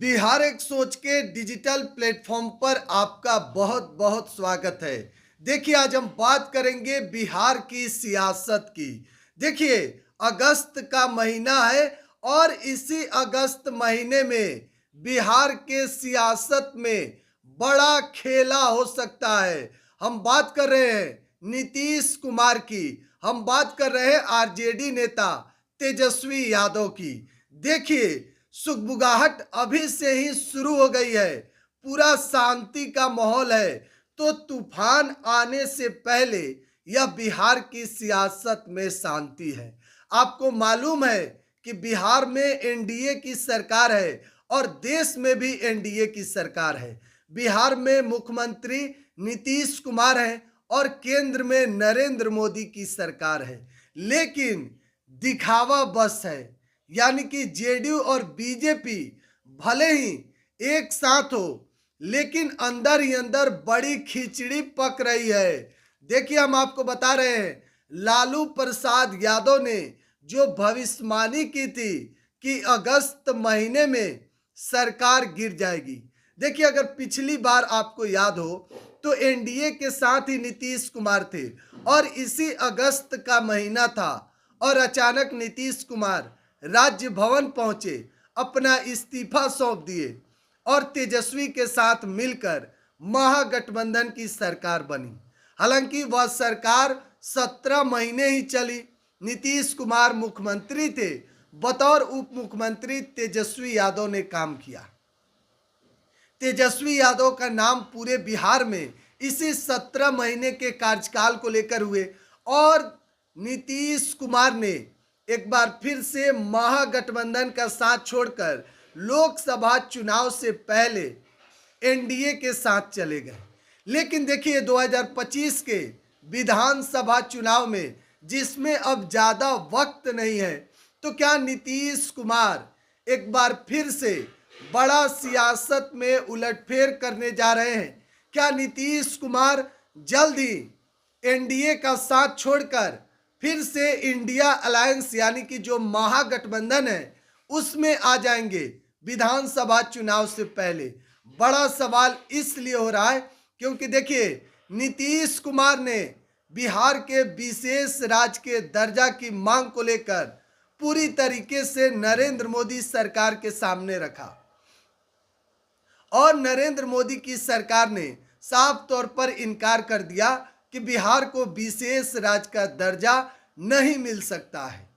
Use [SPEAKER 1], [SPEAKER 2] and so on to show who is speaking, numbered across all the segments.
[SPEAKER 1] बिहार एक सोच के डिजिटल प्लेटफॉर्म पर आपका बहुत बहुत स्वागत है। देखिए, आज हम बात करेंगे बिहार की सियासत की। देखिए, अगस्त का महीना है और इसी अगस्त महीने में बिहार के सियासत में बड़ा खेला हो सकता है। हम बात कर रहे हैं नीतीश कुमार की, हम बात कर रहे हैं आरजेडी नेता तेजस्वी यादव की। देखिए, सुगबुगाहट अभी से ही शुरू हो गई है, पूरा शांति का माहौल है। तो तूफान आने से पहले यह बिहार की सियासत में शांति है। आपको मालूम है कि बिहार में एनडीए की सरकार है और देश में भी एनडीए की सरकार है। बिहार में मुख्यमंत्री नीतीश कुमार है और केंद्र में नरेंद्र मोदी की सरकार है। लेकिन दिखावा बस है, यानी कि जेडीयू और बीजेपी भले ही एक साथ हो, लेकिन अंदर ही अंदर बड़ी खिचड़ी पक रही है। देखिए, हम आपको बता रहे हैं, लालू प्रसाद यादव ने जो भविष्यवाणी की थी कि अगस्त महीने में सरकार गिर जाएगी। देखिए, अगर पिछली बार आपको याद हो तो एनडीए के साथ ही नीतीश कुमार थे और इसी अगस्त का महीना था और अचानक नीतीश कुमार राज्य भवन पहुंचे, अपना इस्तीफा सौंप दिए और तेजस्वी के साथ मिलकर महागठबंधन की सरकार बनी। हालांकि वह सरकार 17 महीने ही चली। नीतीश कुमार मुख्यमंत्री थे, बतौर उप मुख्यमंत्री तेजस्वी यादव ने काम किया। तेजस्वी यादव का नाम पूरे बिहार में इसी 17 महीने के कार्यकाल को लेकर हुए और नीतीश कुमार ने एक बार फिर से महागठबंधन का साथ छोड़कर लोकसभा चुनाव से पहले एनडीए के साथ चले गए। लेकिन देखिए, 2025 के विधानसभा चुनाव में, जिसमें अब ज़्यादा वक्त नहीं है, तो क्या नीतीश कुमार एक बार फिर से बड़ा सियासत में उलटफेर करने जा रहे हैं? क्या नीतीश कुमार जल्द ही एनडीए का साथ छोड़कर फिर से इंडिया अलायंस यानी कि जो महागठबंधन है उसमें आ जाएंगे विधानसभा चुनाव से पहले? बड़ा सवाल इसलिए हो रहा है क्योंकि देखिए, नीतीश कुमार ने बिहार के विशेष राज्य के दर्जा की मांग को लेकर पूरी तरीके से नरेंद्र मोदी सरकार के सामने रखा और नरेंद्र मोदी की सरकार ने साफ तौर पर इनकार कर दिया कि बिहार को विशेष राज्य का दर्जा नहीं मिल सकता है।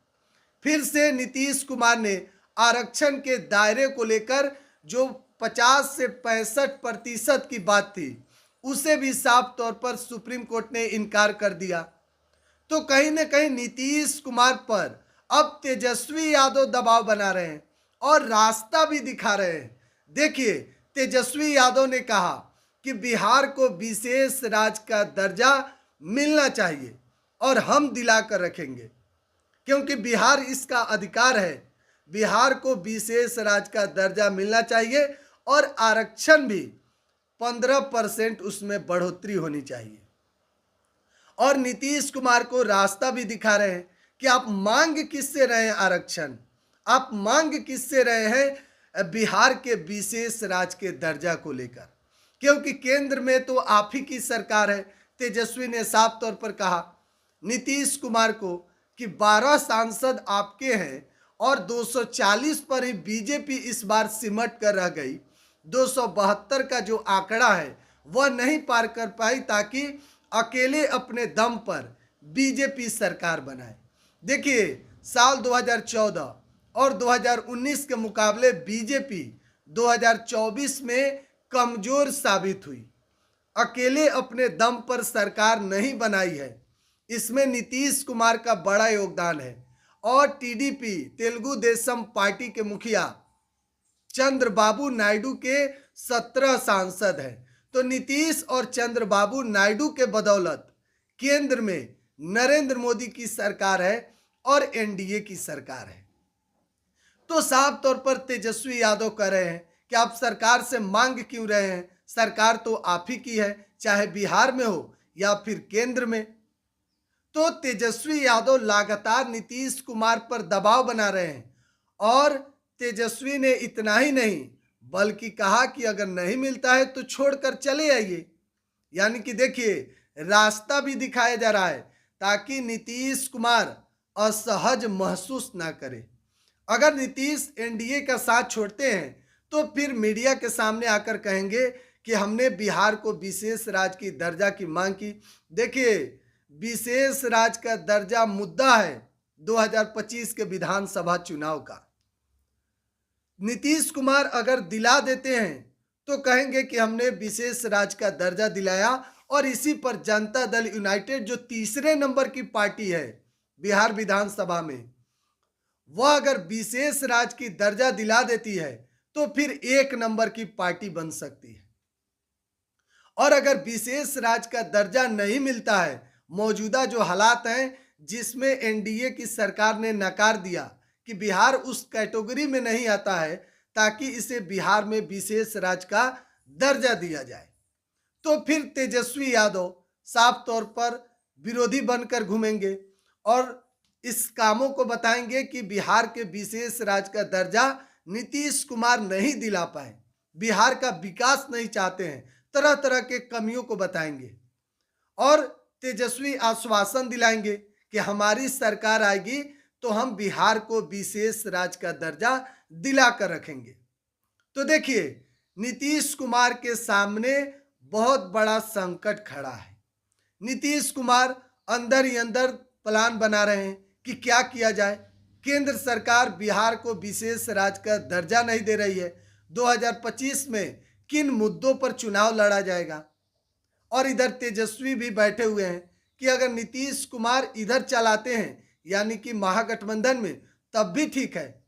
[SPEAKER 1] फिर से नीतीश कुमार ने आरक्षण के दायरे को लेकर जो 50 से 65% की बात थी, उसे भी साफ तौर पर सुप्रीम कोर्ट ने इनकार कर दिया। तो कहीं न कहीं नीतीश कुमार पर अब तेजस्वी यादव दबाव बना रहे हैं और रास्ता भी दिखा रहे हैं। देखिए, तेजस्वी यादव ने कहा कि बिहार को विशेष राज्य का दर्जा मिलना चाहिए और हम दिलाकर रखेंगे, क्योंकि बिहार इसका अधिकार है। बिहार को विशेष राज्य का दर्जा मिलना चाहिए और आरक्षण भी 15% उसमें बढ़ोतरी होनी चाहिए। और नीतीश कुमार को रास्ता भी दिखा रहे हैं कि आप मांग किससे रहे हैं आरक्षण, आप मांग किससे रहे हैं बिहार के विशेष राज्य के दर्जा को लेकर, क्योंकि केंद्र में तो आप ही की सरकार है। तेजस्वी ने साफ तौर पर कहा नीतीश कुमार को कि 12 सांसद आपके हैं और 240 पर ही बीजेपी इस बार सिमट कर रह गई। 272 का जो आंकड़ा है वह नहीं पार कर पाई ताकि अकेले अपने दम पर बीजेपी सरकार बनाए। देखिए, साल 2014 और 2019 के मुकाबले बीजेपी 2024 में कमजोर साबित हुई, अकेले अपने दम पर सरकार नहीं बनाई है। इसमें नीतीश कुमार का बड़ा योगदान है और टीडीपी तेलुगु देशम पार्टी के मुखिया चंद्रबाबू नायडू के 17 सांसद हैं। तो नीतीश और चंद्रबाबू नायडू के बदौलत केंद्र में नरेंद्र मोदी की सरकार है और एनडीए की सरकार है। तो साफ तौर पर तेजस्वी यादव कह रहे हैं कि आप सरकार से मांग क्यों रहे हैं, सरकार तो आप ही की है, चाहे बिहार में हो या फिर केंद्र में। तो तेजस्वी यादव लगातार नीतीश कुमार पर दबाव बना रहे हैं और तेजस्वी ने इतना ही नहीं बल्कि कहा कि अगर नहीं मिलता है तो छोड़कर चले आइए। यानी कि देखिए, रास्ता भी दिखाया जा रहा है ताकि नीतीश कुमार असहज महसूस ना करे। अगर नीतीश एनडीए का साथ छोड़ते हैं तो फिर मीडिया के सामने आकर कहेंगे कि हमने बिहार को विशेष राज्य की दर्जा की मांग की। देखिए, विशेष राज्य का दर्जा मुद्दा है 2025 के विधानसभा चुनाव का। नीतीश कुमार अगर दिला देते हैं तो कहेंगे कि हमने विशेष राज्य का दर्जा दिलाया, और इसी पर जनता दल यूनाइटेड जो तीसरे नंबर की पार्टी है बिहार विधानसभा में, वह अगर विशेष राज्य की दर्जा दिला देती है तो फिर एक नंबर की पार्टी बन सकती है। और अगर विशेष राज्य का दर्जा नहीं मिलता है, मौजूदा जो हालात हैं जिसमें एनडीए की सरकार ने नकार दिया कि बिहार उस कैटेगरी में नहीं आता है ताकि इसे बिहार में विशेष राज्य का दर्जा दिया जाए, तो फिर तेजस्वी यादव साफ तौर पर विरोधी बनकर घूमेंगे और इस कामों को बताएंगे कि बिहार के विशेष राज्य का दर्जा नीतीश कुमार नहीं दिला पाए, बिहार का विकास नहीं चाहते हैं, तरह तरह के कमियों को बताएंगे। और तेजस्वी आश्वासन दिलाएंगे कि हमारी सरकार आएगी तो हम बिहार को विशेष राज्य का दर्जा दिलाकर रखेंगे। तो देखिए, नीतीश कुमार के सामने बहुत बड़ा संकट खड़ा है। नीतीश कुमार अंदर ही अंदर प्लान बना रहे हैं कि क्या किया जाए। केंद्र सरकार बिहार को विशेष राज्य का दर्जा नहीं दे रही है, 2025 में किन मुद्दों पर चुनाव लड़ा जाएगा। और इधर तेजस्वी भी बैठे हुए हैं कि अगर नीतीश कुमार इधर चलाते हैं यानी कि महागठबंधन में, तब भी ठीक है,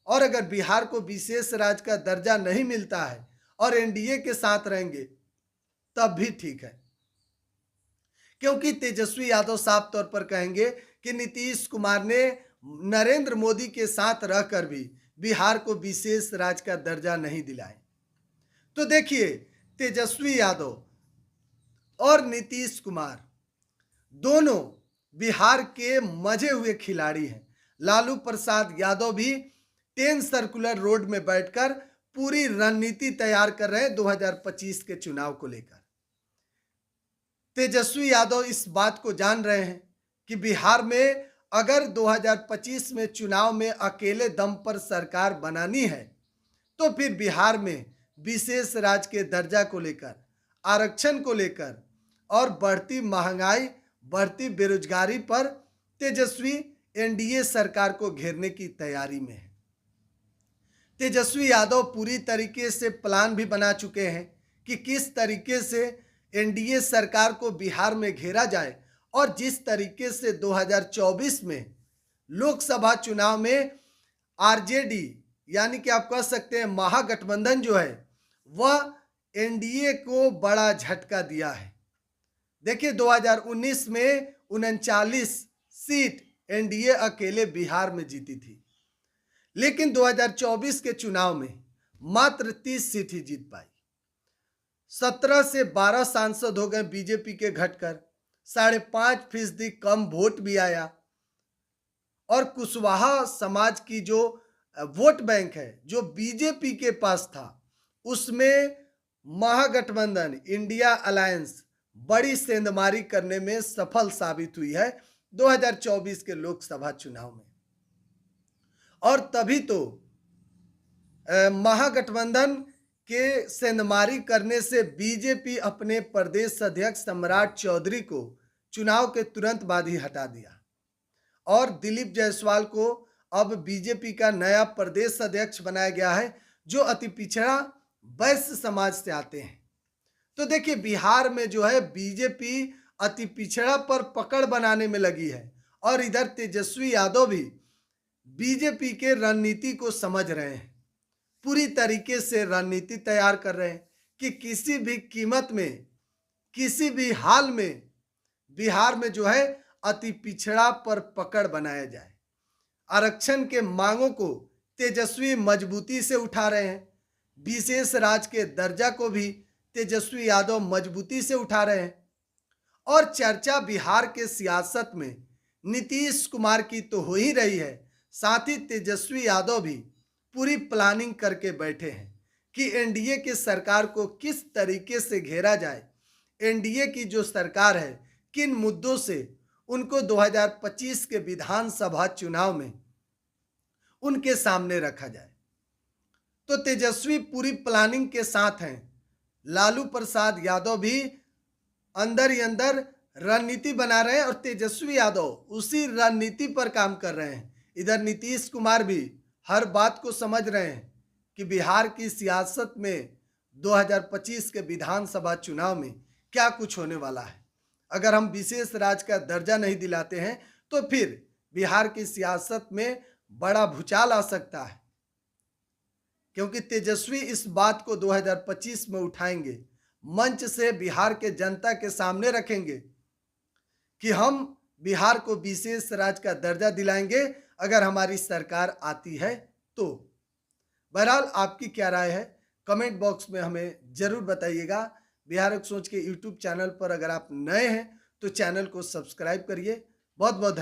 [SPEAKER 1] और अगर बिहार को विशेष राज्य का दर्जा नहीं मिलता है और एनडीए के साथ रहेंगे तब भी ठीक है, क्योंकि तेजस्वी यादव साफ तौर पर कहेंगे कि नीतीश कुमार ने नरेंद्र मोदी के साथ रहकर भी बिहार को विशेष राज्य का दर्जा नहीं दिलाए। तो देखिए, तेजस्वी यादव और नीतीश कुमार दोनों बिहार के मजे हुए खिलाड़ी हैं। लालू प्रसाद यादव भी 10 सर्कुलर रोड में बैठकर पूरी रणनीति तैयार कर रहे हैं 2025 के चुनाव को लेकर। तेजस्वी यादव इस बात को जान रहे हैं कि बिहार में अगर 2025 में चुनाव में अकेले दम पर सरकार बनानी है तो फिर बिहार में विशेष राज्य के दर्जा को लेकर, आरक्षण को लेकर और बढ़ती महंगाई, बढ़ती बेरोजगारी पर तेजस्वी एनडीए सरकार को घेरने की तैयारी में है। तेजस्वी यादव पूरी तरीके से प्लान भी बना चुके हैं कि किस तरीके से एनडीए सरकार को बिहार में घेरा जाए, और जिस तरीके से 2024 में लोकसभा चुनाव में आरजेडी यानी कि आप कह सकते हैं महागठबंधन जो है वह एनडीए को बड़ा झटका दिया है। देखिए, 2019 में 39 सीट एनडीए अकेले बिहार में जीती थी, लेकिन 2024 के चुनाव में मात्र 30 सीट ही जीत पाई। 17 से 12 सांसद हो गए बीजेपी के घटकर, 5.5% कम वोट भी आया, और कुशवाहा समाज की जो वोट बैंक है जो बीजेपी के पास था, उसमें महागठबंधन इंडिया अलायंस बड़ी सेंधमारी करने में सफल साबित हुई है 2024 के लोकसभा चुनाव में। और तभी तो महागठबंधन के सेंधमारी करने से बीजेपी अपने प्रदेश अध्यक्ष सम्राट चौधरी को चुनाव के तुरंत बाद ही हटा दिया, और दिलीप जायसवाल को अब बीजेपी का नया प्रदेश अध्यक्ष बनाया गया है जो अति पिछड़ा वैश्य समाज से आते हैं। तो देखिए, बिहार में जो है बीजेपी अति पिछड़ा पर पकड़ बनाने में लगी है, और इधर तेजस्वी यादव भी बीजेपी के रणनीति को समझ रहे हैं, पूरी तरीके से रणनीति तैयार कर रहे हैं कि किसी भी कीमत में, किसी भी हाल में बिहार में जो है अति पिछड़ा पर पकड़ बनाया जाए। आरक्षण के मांगों को तेजस्वी मजबूती से उठा रहे हैं, विशेष राज्य के दर्जा को भी तेजस्वी यादव मजबूती से उठा रहे हैं, और चर्चा बिहार के सियासत में नीतीश कुमार की तो हो ही रही है, साथ ही तेजस्वी यादव भी पूरी प्लानिंग करके बैठे हैं कि एनडीए की सरकार को किस तरीके से घेरा जाए, एनडीए की जो सरकार है किन मुद्दों से उनको 2025 के विधानसभा चुनाव में उनके सामने रखा जाए। तो तेजस्वी पूरी प्लानिंग के साथ हैं। लालू प्रसाद यादव भी अंदर ही अंदर रणनीति बना रहे हैं और तेजस्वी यादव उसी रणनीति पर काम कर रहे हैं। इधर नीतीश कुमार भी हर बात को समझ रहे हैं कि बिहार की सियासत में 2025 के विधानसभा चुनाव में क्या कुछ होने वाला है। अगर हम विशेष राज्य का दर्जा नहीं दिलाते हैं तो फिर बिहार की सियासत में बड़ा भूचाल आ सकता है, क्योंकि तेजस्वी इस बात को 2025 में उठाएंगे, मंच से बिहार के जनता के सामने रखेंगे कि हम बिहार को विशेष राज्य का दर्जा दिलाएंगे अगर हमारी सरकार आती है तो। बहरहाल आपकी क्या राय है, कमेंट बॉक्स में हमें जरूर बताइएगा। बिहार एक सोच के यूट्यूब चैनल पर अगर आप नए हैं तो चैनल को सब्सक्राइब करिए। बहुत बहुत धन्यवाद।